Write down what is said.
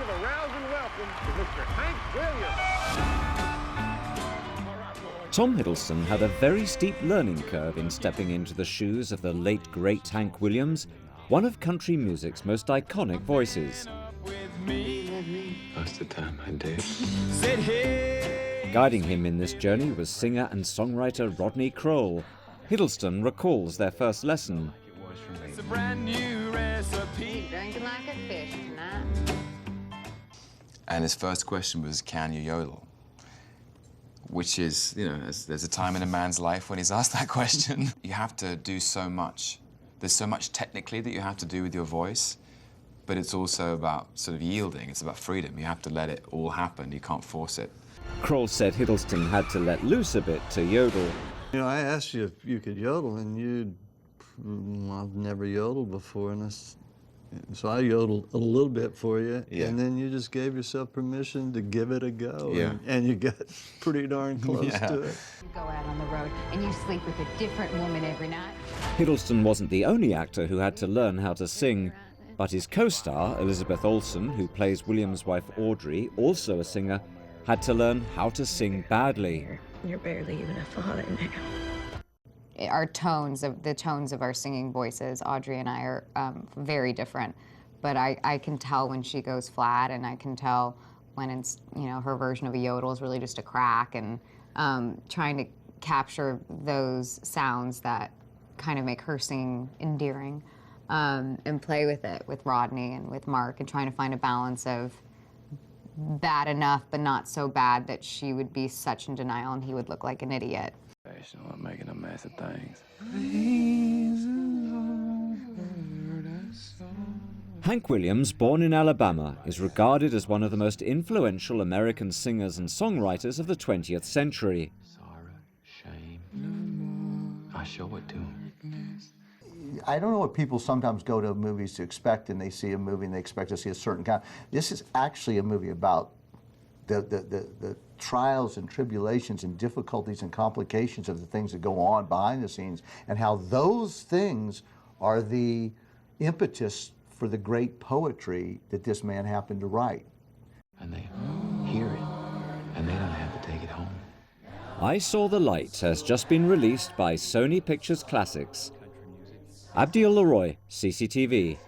give a rousing welcome to Mr. Hank Williams. Tom Hiddleston had a very steep learning curve in stepping into the shoes of the late, great Hank Williams, one of country music's most iconic voices. Most of the time I do. Guiding him in this journey was singer and songwriter Rodney Crowell. Hiddleston recalls their first lesson. It's a brand new recipe. Drinking like a fish tonight. And his first question was, can you yodel? Which is, you know, there's a time in a man's life when he's asked that question. You have to do so much. There's so much technically that you have to do with your voice, but it's also about sort of yielding. It's about freedom. You have to let it all happen. You can't force it. Crowell said Hiddleston had to let loose a bit to yodel. You know, I asked you if you could yodel, and I've never yodeled before, and so I yodeled a little bit for you, and then you just gave yourself permission to give it a go, and you got pretty darn close to it. You go out on the road and you sleep with a different woman every night. Hiddleston wasn't the only actor who had to learn how to sing, but his co-star, Elizabeth Olsen, who plays Williams' wife Audrey, also a singer, had to learn how to sing badly. You're barely even a father now. The tones of our singing voices, Audrey and I, are very different. But I can tell when she goes flat, and I can tell when it's, you know, her version of a yodel is really just a crack, and trying to capture those sounds that kind of make her singing endearing, and play with it with Rodney and with Mark, and trying to find a balance of bad enough but not so bad that she would be such in denial and he would look like an idiot. I'm making a mess of things. Hank Williams, born in Alabama, is regarded as one of the most influential American singers and songwriters of the 20th century. Sorrow, shame, I show it to him. I don't know what people sometimes go to movies to expect, and they see a movie and they expect to see a certain kind. This is actually a movie about the trials and tribulations and difficulties and complications of the things that go on behind the scenes, and how those things are the impetus for the great poetry that this man happened to write. And they hear it, and they don't have to take it home. I Saw the Light has just been released by Sony Pictures Classics. Abdiel Leroy, CCTV.